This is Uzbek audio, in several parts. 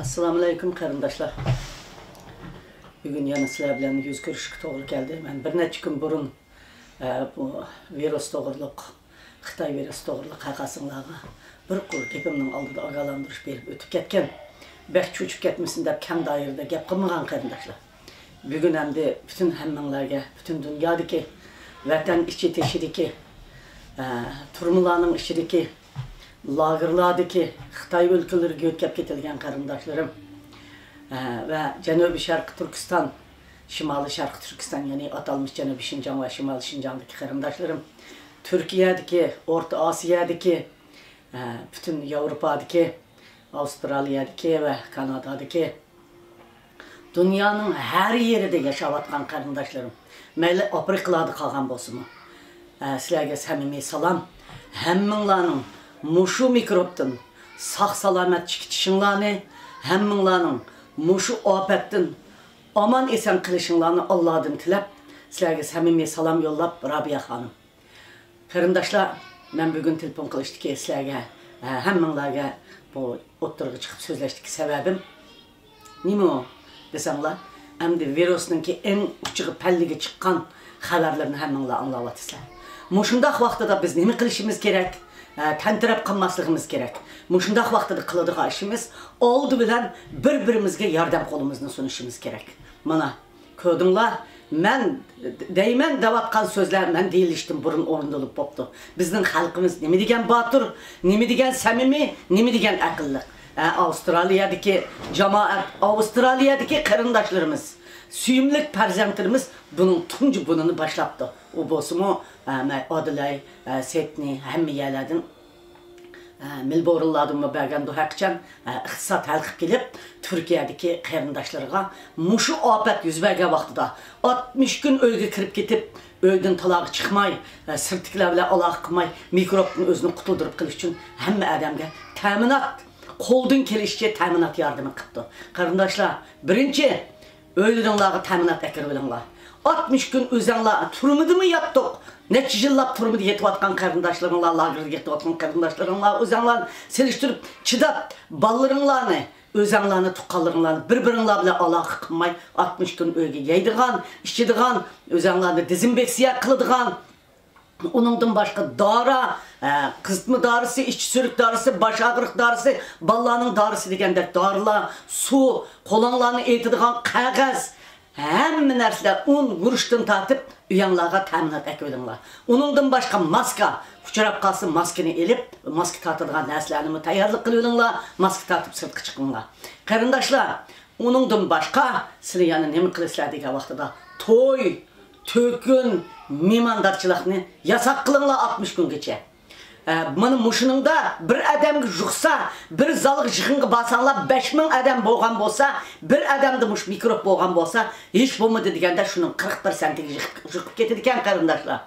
Assalamu alaikum qarindoshlar. Bugün yana sizlar bilan yuz ko'rishga to'g'ri keldi. Men bir necha kun burun bu virus to'g'riliq, Xitoy virus to'g'riliq haqasinglarga bir qur gapimning oldida ogohlantirish berib o'tib ketgan. Bek cho'chib ketmasin deb kam doirada gap qilmagan qarindoshlar. Bugün endi bütün hammanglarga, bütün dunyodagi vatan ichi teshidagi turmularning ichidagi lagerlardaki Xitoy ülkeleriga o'tkab ketilgan qarindoshlarım ve Janubiy Sharq Turkiston, Shimoliy Sharq Turkiston, ya'ni atalmış Janubiy Şinjan ve Shimoliy Şinjandagi qarindoshlarım, Turkiyadagi, O'rta Osiyodagi, bütün Yevropadagi, Avstraliyadagi ve Kanadadagi dünyanın her yerinde yaşayotgan qarindoshlarım, mayli Afrikada qolgan bo'lsinmi, sizlarga samimiy salom. Hammanglarning muşu mikropdan sağ salamet çıkışınlarını, hemminglarning muşu afetden aman esen kılışınlarını Allah'dan tilep, sizlerge samimiy salam yollap Rabia Hanım. Qarindoshlar, men bugün telefon qilishdik sizlerge, hemminglarga bu o'ttirg'i chiqib so'zlashdik sebebim nima o desanglar, endi virusninki eng uchiga palliga chiqqan xabarlarni hamminglar anglayapsizlar. Mushundaq vaqtida biz nima qilishimiz kerak? Tentirep kalmasligimiz gerek. Muşundaq vaqtida qiladigan işimiz oldu bilen bir-birimizga yordam qo'limizni sunishimiz gerek. Mana ko'rdinglar, men deyman davatqan so'zlar men deyilishdim burun o'rindilib bo'pti. Bizning xalqimiz nima degan botur, nima degan samimiy, nima degan aqlli. Avstraliyadagi jamoat, Avstraliyadagi qarindoshlarimiz, suyimlik farzandlarimiz bunun tuncu bununu başlattı. O bo'lsa-mu Adilay, Sydney, hamma yerlardan Melbourne'lardan bergan duhaqchan iqtisod halqib kelib, Turkiyadagi qarindoshlarga mushu ofat yuz bergan vaqtida 60 kun uyga kirib ketib, uydan talog'i chiqmay, sirtliklar bilan aloqa qilmay, mikrobni o'zini qutuldirib qilish uchun hamma odamga ta'minot, qo'ldan kelishicha ta'minot yordami qildi. Qarindoshlar, birinchi öldürdüğünleri teminat ekirbilinglar. 60 gün özenglar turmadı mı yaptık? Neçe yıllap turmadı yetivatkan qarindoshlarınlar, lagerga yetivatkan qarindoshlarınlar, özenglar seliştirip çıdap ballarınlarını, özenglarını, tuqqanlarını bir-biringlar bilan aloqa qilmay 60 gün uyga yeydigan, içidigan, özenglarni dezinfeksiya qiladigan, onundan başka dara, kızıtma darısı, işçi sürük darısı, baş ağrıq darısı, ballarının darısı degende darılar, su, qo'linglarni eytidigan qog'oz, hamma narsalar un guruchdan tartib uyanlarga ta'minot ekibdinglar. Onundan başka maska, uchrab qolsa maskani elib, maska tortadigan narsalarni tayyorlik qilinglar, maska tortib sirtqa chiqinglar. Qarindoshlar, onundan başka sizlar yana nima qilasizlar degan vaqtida to'y, tökün, mimandarchilikni yasak qilinglar 60 kungacha. Mana mushuningda bir odamga yuqsa, bir zalga yig'inga barsanglar 5000 odam bo'lgan bo'lsa, bir odamda mush mikrob bo'lgan bo'lsa, hech bo'lmadi deganda shuning 40%ga yuqib ketadi ekan qarindoshlar.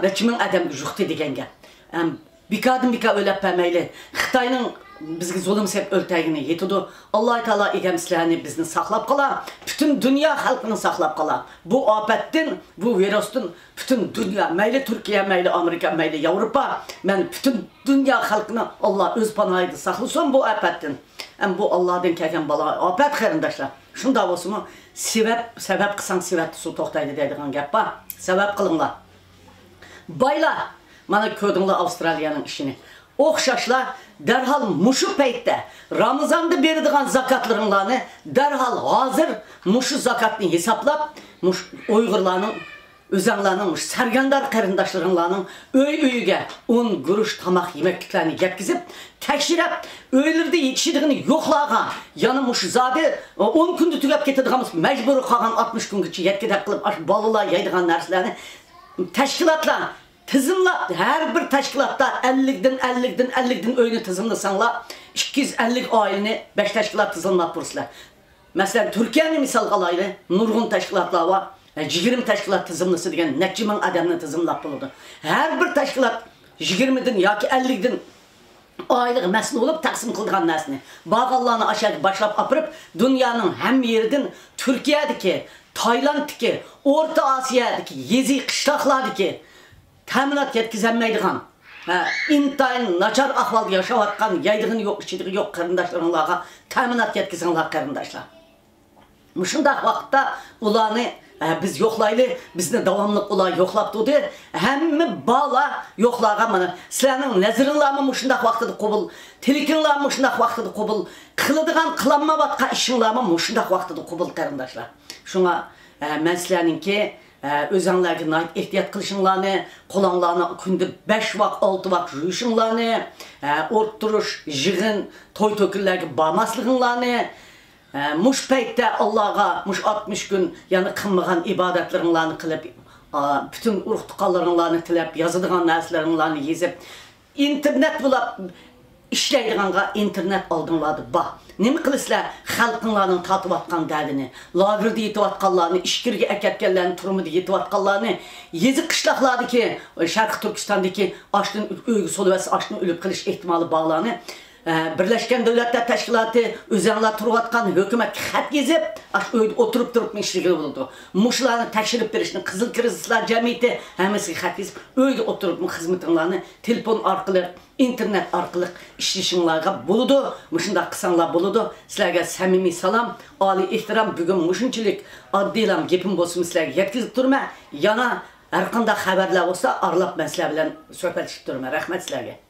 5000 odamga yuqdi degan gap. Bikadan bika o'lab bermayli. Xitoyning bizga zulm sep o'ltagini yetidi. Alloh taolo egamsizlarni bizni saqlab qolar, bütün dünya xalqini saqlab qolar. Bu ofatdan, bu virusdan bütün dünya, mayli Turkiya, mayli Amerika, mayli Yevropa, men bütün dünya xalqini Allah o'z panohida saqlasin bu ofatdan. Bu Allohdan kelgan balo, ofat qarindoshlar. Shunda bo'lsa-mu, sabab qilsang sababni suv to'xtaydi deydigan gap bor. Sabab qilinglar. Baylar, mana ko'rdinglar Avstraliyaning ishini. O'xshashlar derhal muşu paytda Ramazonda beradigan zakatlaringlarni derhal hozir muşu zakatni hisoblab, mush Uyg'urlarning, o'zanglarning, mush sargandar qarindoshlaringlarning uy-uyiga un, guruch, tomoq, yemakliklarni yetkazib, tekshirib, uylarda yetishadiganini yo'qlagan, yana mush zodi 10 kunda tugab ketadigan majbur qolgan 60 kungacha yetkazib qilib, bolalar yeydigan narsalarni tashkilotlar tizimla her bir teşkilatta 50'den öyle tizimlasanlar 250 aileni 5 teşkilat tizimlap dururlar. Mesela Türkiye'nin misal alaylı nurgun teşkilatlar var. 20 teşkilat tizimlası degen neçe min adamını tizimlap bulurdu. Her bir teşkilat 20'den yoki 50'den aylık mesul olup taksim kıldıgan narsani bağallarını aşağı başlap apırıp dünyanın hem yerden Türkiye'deki, Tayland'daki, Orta Asya'daki, yezi qishloqlardaki ta'minot yetkazolmaydigan, intayin nachar ahvolda yashayotgan, yeydig'ini yo'q, ichidigi yo'q qarindoshlaringlarga təminat yetkizinglar qarindaşlar. Muşundaq vaqtda ularni biz yo'qlaylı, bizni davamlı ular yo'qlab turdi. Hamma bala yo'qlagan mana sizlarning nazaringlarmi muşundaq vaqtida qabul, telekinlarmi muşundaq vaqtida qabul, qiladigan qilinmayotgan ishinglarmi muşundaq vaqtida qabul qarindaşlar. Şuna men sizlarningki özünlərə nait ehtiyat qilishinglarni, qo'linglarni kunda 5 vaqt, 6 vaqt yuyishinglarni, o'rturush, yig'in, to'y to'kinlarga bormasliginglarni, mush paytda Allohga mush 60 kun yani qilmagan ibodatlaringlarni qilib, bütün urug' tuqqanlaringlarni tilab, yozadigan narsalaringlarni yezib, internet bo'lib ishlaydiganga internet oldinglarni bor. Nima qilisizlar? Xalqinglarning tatib atgan dardini, lagerda yetayotganlarni, ishkirga akatganlarni, turmida yetayotganlarni, yezi qishloqlardagi, Sharq Turkistondagi ochdan uyga solvasi ochdan o'lib qilish ehtimoli borlarni Birleşken Devletler Teşkilatı özünler turvatkan hükümet xat gezip oturup işligi bulundu. Muşlarını tekşirip verişini Kızıl Krizisler Cemiyeti hemesi xat gezip öyle oturup hizmetinlerini telefon arkalı, internet arkalı işleyişinlerine buludu. Muşunda kısanlar buludu. Sizlerge samimi salam, ali ihtiram bugün muşunçilik addilam gepim bolsun sizlerge yetkizip durma. Yana her kanda haberler olsa aralap ben sizler bilen sohbet edip durma. Rahmet sizlerge.